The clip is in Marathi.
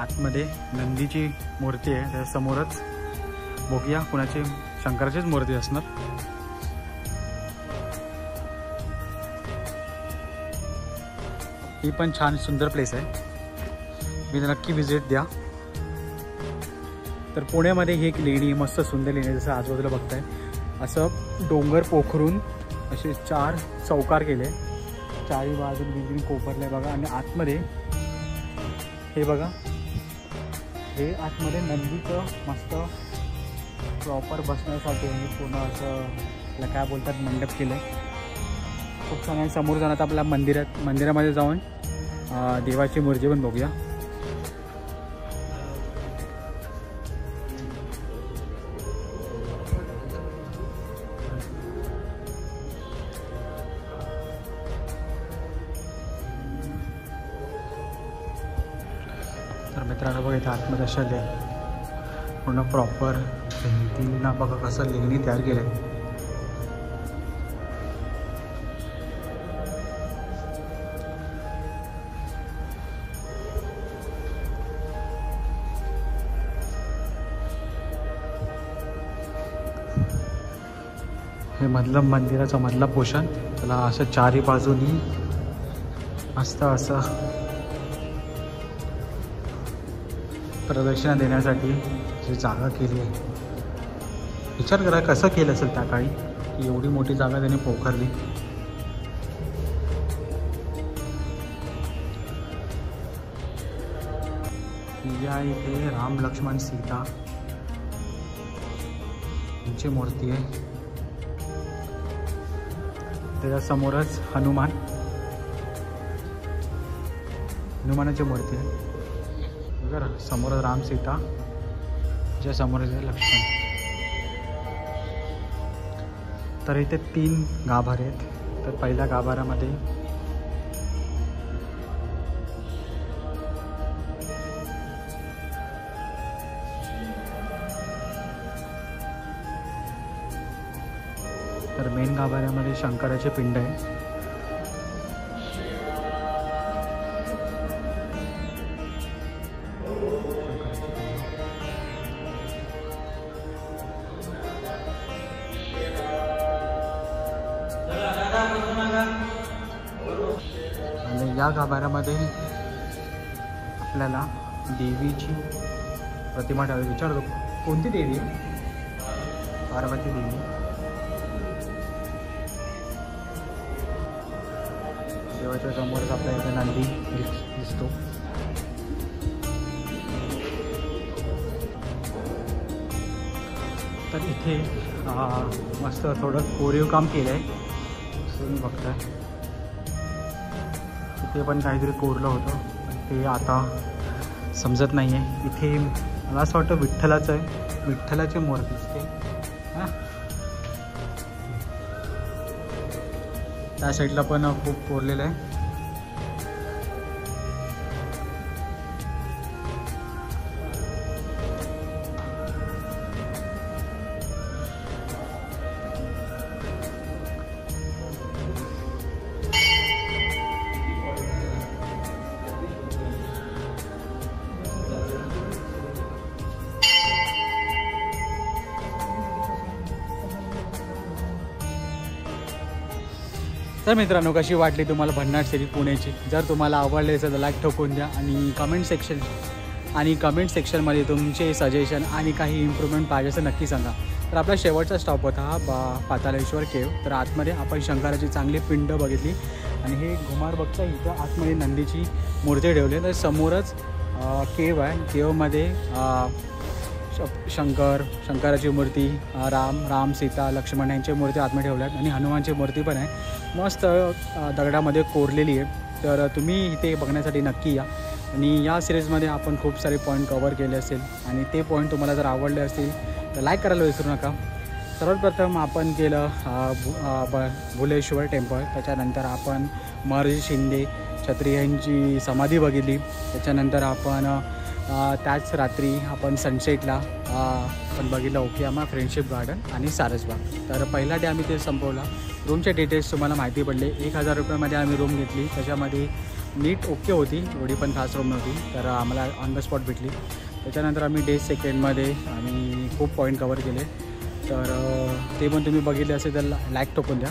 आतमध्ये नंदीची मूर्ती आहे, त्या समोरच बघूया कुणाची, शंकराचीच मूर्ती असणार। ही पण छान सुंदर प्लेस आहे, मी नक्की विजिट द्या। तर पुण्यामध्ये ही एक लेणी, मस्त सुंदर लेणी, जसं आजूबाजूला बघताय असं डोंगर पोखरून असे 4 चौकार केले, चारी बाजून बिल्डिंग कोपरले बघा। आणि आतमध्ये हे बघा, हे आतमध्ये नंदीचं मस्त प्रॉपर बसण्यासाठी पूर्ण असं काय बोलतात मंडप केलं आहे, खूप छान आहे। समोर जाणार आपल्या मंदिरामध्ये जाऊन देवाची मूर्ती पण बघूया। तर मित्रांनो बघा, इथं आतमध्ये अशा पूर्ण प्रॉपर भिंतींना बघा कसं लेणी तयार केले। हे मधलं मंदिराचं मधलं पोर्शन, त्याला असं चारी बाजूनी मस्त असं प्रदक्षिणा देण्यासाठी जी जागा केली आहे। विचार करा कसं केलं असेल त्या काळी की एवढी मोठी जागा त्याने पोखरली। या इथे राम लक्ष्मण सीता यांची मूर्ती आहे, त्याच्या समोरच हनुमानाची मूर्ती आहे बघा, समोर राम सीता, ज्या समोर लक्ष्मण। तर इथे 3 गाभारे आहेत। तर पहिल्या गाभाऱ्यामध्ये तर मेन गाभाऱ्यामध्ये शंकराचे पिंड आहे। आणि या गाभाऱ्यामध्ये आपल्याला देवीची प्रतिमा ठेवायची। विचारतो कोणती देवी आहे? पार्वती देवी। देवाच्या समोरच आपल्या इथे नंदी दिसतो। तर इथे मस्त थोडं कोरीव काम केलं आहे, तुम्ही बघताय। इथे पण काहीतरी कोरलं होतं, ते आता समजत नाही आहे। इथे मला असं वाटतं विठ्ठलाचं आहे, विठ्ठलाची मूर्ती दिसते हां। त्या साईडला पण खूप कोरलेलं आहे। तर मित्रांनो, कशी वाटली तुम्हाला भन्नाट सिरीज पुण्याची? जर तुम्हाला आवडले असेल तर लाईक ठोकून द्या आणि कमेंट सेक्शनमध्ये तुमचे सजेशन आणि काही इम्प्रूव्हमेंट पाहिजे असेल नक्की सांगा। तर आपला शेवटचा स्टॉप होता हा पाताळेश्वर केव। तर आतमध्ये आपण शंकराची चांगली पिंड बघितली आणि हे घुमार बघता, इथं आतमध्ये नंदीची मूर्ती ठेवली। तर समोरच केव आहे, केवमध्ये शंकराची मूर्ती, राम सीता लक्ष्मण यांची मूर्ती आतमध्ये ठेवल्यात आणि हनुमानची मूर्ती पण आहे, मस्त दगडामध्ये कोरलेली आहे। तर तुम्ही इथे बघण्यासाठी नक्की या। आणि या सिरीजमध्ये आपण खूप सारे पॉईंट कवर केले असेल आणि ते पॉईंट तुम्हाला जर आवडले असतील तर लाईक करायला विसरू नका। सर्वात प्रथम आपण केलं भुलेश्वर टेम्पल, त्याच्यानंतर आपण महर्षी शिंदे क्षत्रियांची समाधी बघितली, त्याच्यानंतर आपण त्याच रात्री आपण सनसेटला आपण बघितलं ओकियामा, फ्रेंडशिप गार्डन आणि सारसबाग। तर पहिला डे आम्ही ते संपवला। रूमचे डिटेल्स तुम्हाला माहिती पडले, 1000 रुपयामध्ये आम्ही रूम घेतली, त्याच्यामध्ये नीट ओके होती, एवढी पण खास रूम नव्हती. तर आम्हाला ऑन द स्पॉट भेटली. त्याच्यानंतर आम्ही डे सेकंडमध्ये आम्ही खूप पॉईंट कवर केले. तर ते पण तुम्ही बघितले असेल तर लाईक टोकून द्या.